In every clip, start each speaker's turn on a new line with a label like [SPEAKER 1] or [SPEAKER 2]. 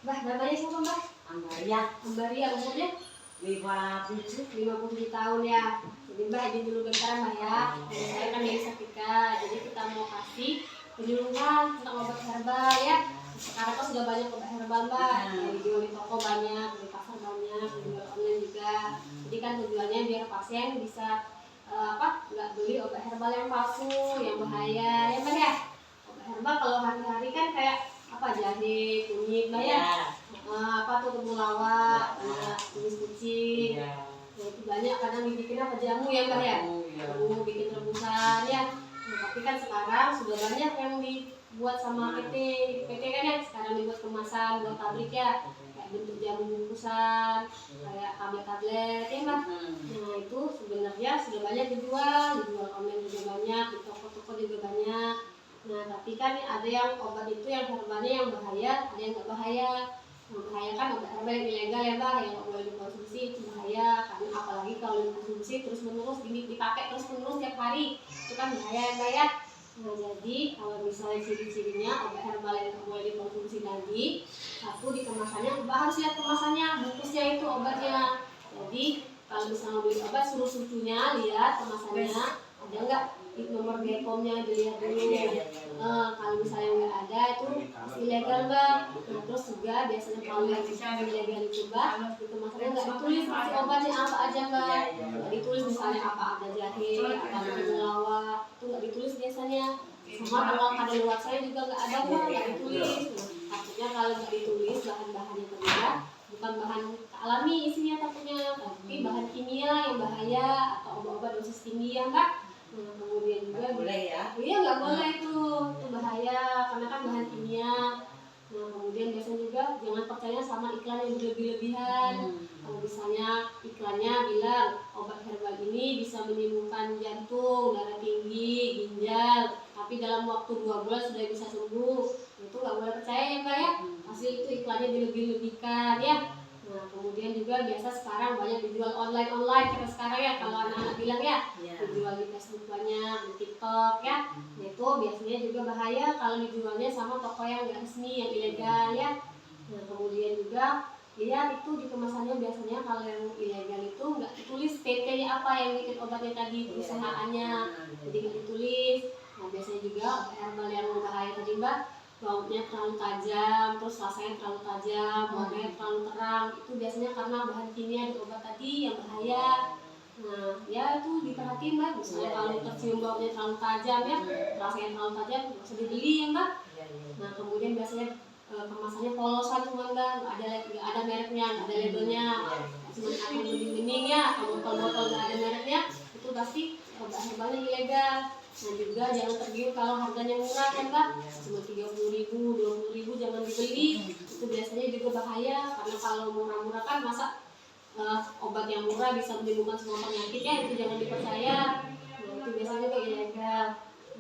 [SPEAKER 1] Mbah, namanya siapa Mbah?
[SPEAKER 2] Ambaria.
[SPEAKER 1] Ambaria, umurnya 57 tahun ya. Jadi Mbah izin dulu bentar Mbah ya. Saya kan dari Saktika, jadi kita mau kasih penyuluhan tentang obat herbal ya. Sekarang kan sudah banyak obat herbal Mbak, yang dijual di toko banyak, di pasar banyak, dijual online juga. Jadi kan tujuannya biar pasien bisa nggak beli obat herbal yang palsu, yang bahaya ya Mbak ya. Obat herbal kalau hari-hari kan kayak jahe, kunyit Mbak ya. Temulawak, tumis kucing. Nah, itu banyak kadang dibikin jamu ya Mbak ya. Jamu bikin rebusan ya. Nah, tapi kan sekarang sudah banyak yang dibuat sama PT kan ya. Sekarang dibuat kemasan buat pabrik ya. Kayak bentuk jamu bungkusan, kayak tablet-tablet ya Mbak. Nah, itu sebenarnya sudah banyak dijual online juga banyak, di toko-toko juga banyak. Nah, tapi kan ada yang obat itu yang herbalnya yang bahaya, ada yang nggak bahaya. Yang bahaya kan obat herbal yang ilegal ya Mbak, yang nggak boleh dikonsumsi itu bahaya. Karena apalagi kalau dikonsumsi terus menerus, dipakai terus menerus tiap hari, itu kan bahaya ya Mbak ya. Nah, jadi kalau misalnya ciri-cirinya obat herbal yang nggak boleh dikonsumsi lagi, satu di kemasannya, Mbak harus lihat kemasannya, bungkusnya itu obatnya. Jadi kalau misalnya beli obat suruh sucunya lihat kemasannya, ada nggak nomor BPOM-nya dilihat dulu. Kalau misalnya nggak ada itu masih ilegal Mbak. Nah, terus juga biasanya kalau yang ilegal itu Mbak, itu masalahnya nggak ditulis isi obatnya apa aja Mbak. Nggak ditulis misalnya apa ada jahe, apa ada temulawak, itu nggak ditulis biasanya. Sama tanggal kadaluarsanya juga nggak ada Mbak, nggak ditulis. Nah, takutnya kalau nggak ditulis bahan-bahannya terlihat bukan bahan alami isinya takutnya, tapi bahan kimia yang bahaya atau obat-obat dosis tinggi ya Mbak. Nah, kemudian juga
[SPEAKER 2] boleh ya?
[SPEAKER 1] Iya nggak boleh itu bahaya karena kan bahan kimia. Nah, kemudian biasanya juga jangan percaya sama iklan yang berlebih-lebihan. Kalau misalnya iklannya bilang obat herbal ini bisa menyembuhkan jantung, darah tinggi, ginjal, tapi dalam waktu 2 bulan sudah bisa sembuh, itu nggak boleh percaya ya Mbak ya. Pasti itu iklannya dilebih-lebihkan ya. Nah, kemudian juga biasa sekarang banyak dijual online kita sekarang ya, kalau anak-anak bilang ya, dijual di Facebook banyak, di TikTok ya. Nah, itu biasanya juga bahaya kalau dijualnya sama toko yang nggak resmi, yang ilegal ya. Nah, kemudian juga lihat itu di kemasannya, biasanya kalau yang ilegal itu nggak ditulis PT-nya apa yang bikin obatnya tadi, perusahaannya, jadi nggak ditulis. Nah, biasanya juga obat herbal yang bahaya tadi Mbak, baunya terlalu tajam, terus rasanya terlalu tajam, warnanya terlalu terang, itu biasanya karena bahan kimia di obat tadi yang bahaya. Nah, ya itu diperhatiin Mbak, misalnya kalau tercium baunya terlalu tajam ya, rasanya terlalu tajam, nggak usah dibeli ya Mbak. Nah, kemudian biasanya kemasannya polosan cuma Mbak, nggak ada mereknya, nggak ada labelnya, cuma ada bening-bening ya, atau botol-botol nggak ada mereknya, itu pasti obat herbalnya ilegal. Nah, juga jangan tergiur kalau harganya murah kan Mbak, cuma 30.000, 20.000 jangan dibeli, itu biasanya juga bahaya. Karena kalau murah-murah kan masa obat yang murah bisa menyembuhkan semua penyakit ya, itu jangan dipercaya. Nah, itu biasanya juga ilegal.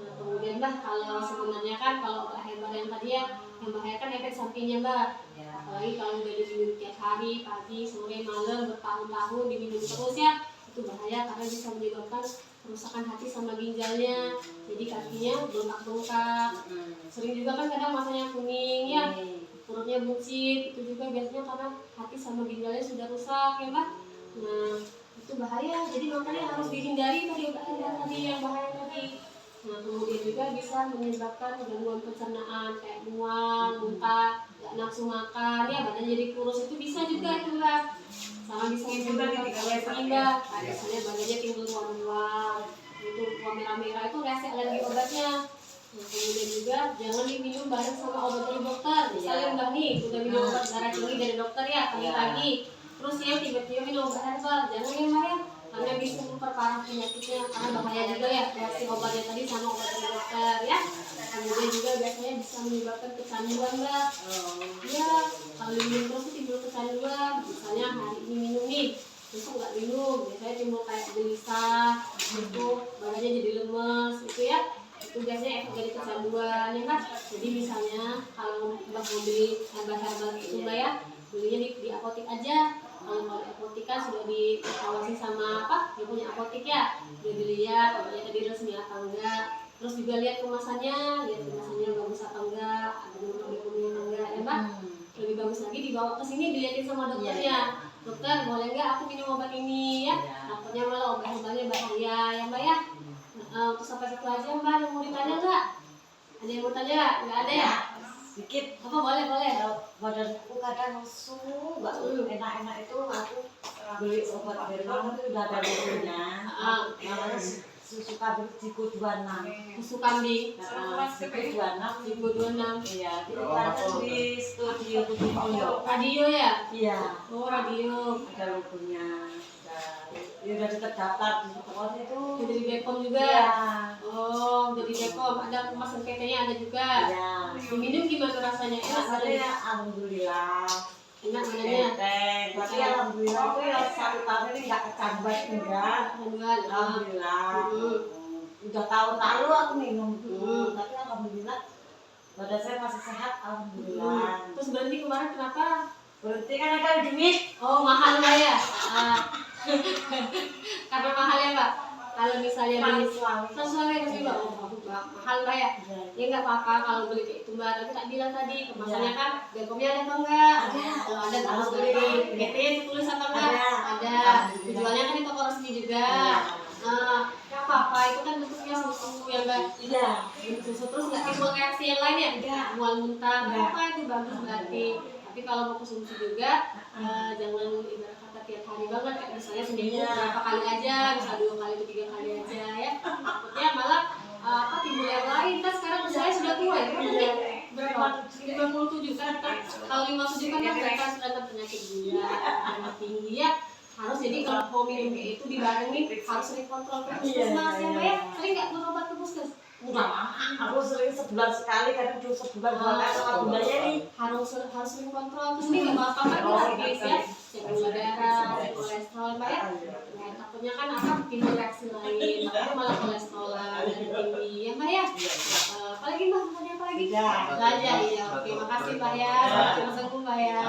[SPEAKER 1] Nah, kemudian Mbak, kalau sebenarnya kan kalau obat herbal yang tadi ya, yang bahaya kan efek sampingnya Mbak. Apalagi kalau udah diminum tiap hari, pagi, sore, malam, bertahun-tahun diminum terus ya, itu bahaya karena bisa menyebabkan kerusakan hati sama ginjalnya, jadi kakinya bengkak-bengkak. Sering juga kan kadang matanya kuning ya, perutnya buncit, itu juga biasanya karena hati sama ginjalnya sudah rusak ya Mbak. Nah, itu bahaya, jadi makanya harus dihindari tadi obat tadi yang bahaya tadi. Nah, kemudian juga bisa menyebabkan gangguan pencernaan kayak mual, muntah, nggak nafsu makan ya, badan jadi kurus, itu bisa juga itu Mbak. Sama bisa menyebabkan alergi Mbak, misalnya badannya timbul ruam-ruam, itu ruam merah-merah, itu reaksi alergi obatnya. Nah, kemudian juga jangan diminum bareng sama obat dari dokter. Misalnya Mbak nih udah minum obat darah tinggi dari dokter ya pagi-pagi, terus ya tiba-tiba minum obat herbal, jangan ya Mbak ya, karena bisa memperparah penyakitnya, karena bahaya juga ya reaksi obatnya tadi sama obat dari dokter ya. Kemudian juga biasanya bisa menyebabkan kecanduan Mbak. Ya, kalau diminum terus timbul kecanduan, misalnya hari ini minum nih, besok nggak minum, biasanya timbul kayak gelisah, itu badannya jadi lemes, itu ya. Itu biasanya efek dari kecanduan ya Mbak. Jadi misalnya kalau Mbak mau beli herbal-herbal itu Mbak ya, belinya di apotek aja. Kalau apotek kan sudah diawasi sama dia punya apotek ya, dia dilihat obatnya tadi resmi apa enggak. Terus juga lihat kemasannya bagus apa enggak, ada nomor BPOM-nya apa enggak ya Mbak. Lebih bagus lagi dibawa ke sini dilihatin sama dokternya. Dokter, boleh nggak aku minum obat ini ya? Takutnya malah obat-obatnya bahaya ya Mbak ya. Untuk sampai satu aja Mbak, yang mau ditanya nggak? Ada yang mau tanya? Nggak ada ya?
[SPEAKER 2] Sedikit.
[SPEAKER 1] Apa boleh?
[SPEAKER 2] Badanku kadang lesu, nggak enak-enak itu aku beli obat Derma itu udah ada bukunya. Namanya susu kambing Jigo 26.
[SPEAKER 1] Susu kambing.
[SPEAKER 2] Jigo 26.
[SPEAKER 1] Jigo 26.
[SPEAKER 2] Iya, kita ada di studio Tujuh.
[SPEAKER 1] Radio ya?
[SPEAKER 2] Iya.
[SPEAKER 1] Oh, radio.
[SPEAKER 2] Ada logonya. Ya udah terdaftar di pokoknya itu.
[SPEAKER 1] Jadi Bepom juga.
[SPEAKER 2] Iya.
[SPEAKER 1] Oh, jadi Bepom. Ada kemasan PT-nya ada juga.
[SPEAKER 2] Iya.
[SPEAKER 1] Diminum gimana rasanya? Enak
[SPEAKER 2] Rasanya alhamdulillah.
[SPEAKER 1] Enak mananya?
[SPEAKER 2] Tapi alhamdulillah itu ya satu tahun ini nggak kecambat enggak. Alhamdulillah. Udah tahun lalu aku minum, tapi alhamdulillah badan saya masih sehat, alhamdulillah.
[SPEAKER 1] Terus berhenti kemarin kenapa?
[SPEAKER 2] Berhenti kan ada duit.
[SPEAKER 1] Oh, mahal Mbak ya? Karena mahal ya Mbak? Kalau misalnya beli sesuai dengan Mbak, mahal Mbak ya? Ya nggak apa-apa kalau beli kayak itu Mbak. Tapi tak bilang tadi kemasannya kan Bepomnya ada apa enggak? Kalau ada harus beli PT tulis apa enggak? Ada. Dijualnya kan di toko resmi juga. Nggak apa-apa, itu kan bentuknya susu ya Mbak.
[SPEAKER 2] Iya.
[SPEAKER 1] Susu terus nggak timbul reaksi yang lain ya? Nggak. Mual muntah, nggak apa itu bagus berarti. Tapi kalau mau konsumsi juga, jangan ibarat kata tiap hari banget, kayak misalnya seminggu berapa kali aja, bisa 2 kali atau 3 kali aja ya. Takutnya malah timbul yang lain. Kan sekarang saya sudah tua ya, kan berapa? 57 kan? Kalau 57 kan mereka sudah penyakit gula, darah tinggi ya. Harus jadi kalau mau minum kayak itu dibarengin harus sering kontrol ke puskesmas ya Mbak ya. Sering nggak berobat ke puskes?
[SPEAKER 2] Enggak, aku sering sebulan sekali, kadang 2 sebulan 2 kali sama bundanya nih.
[SPEAKER 1] Harus sering kontrol. Terus ini nggak apa-apa kan gratis ya. Cek gula darah, cek kolesterol Mbak ya. Nah, takutnya kan akan timbul reaksi lain, takutnya malah kolesterolan dan tinggi ya Mbak ya. Apalagi Mbak, tanya apa lagi? Belajar ya. Oke, makasih Mbak ya. Terima kasih Mbak ya.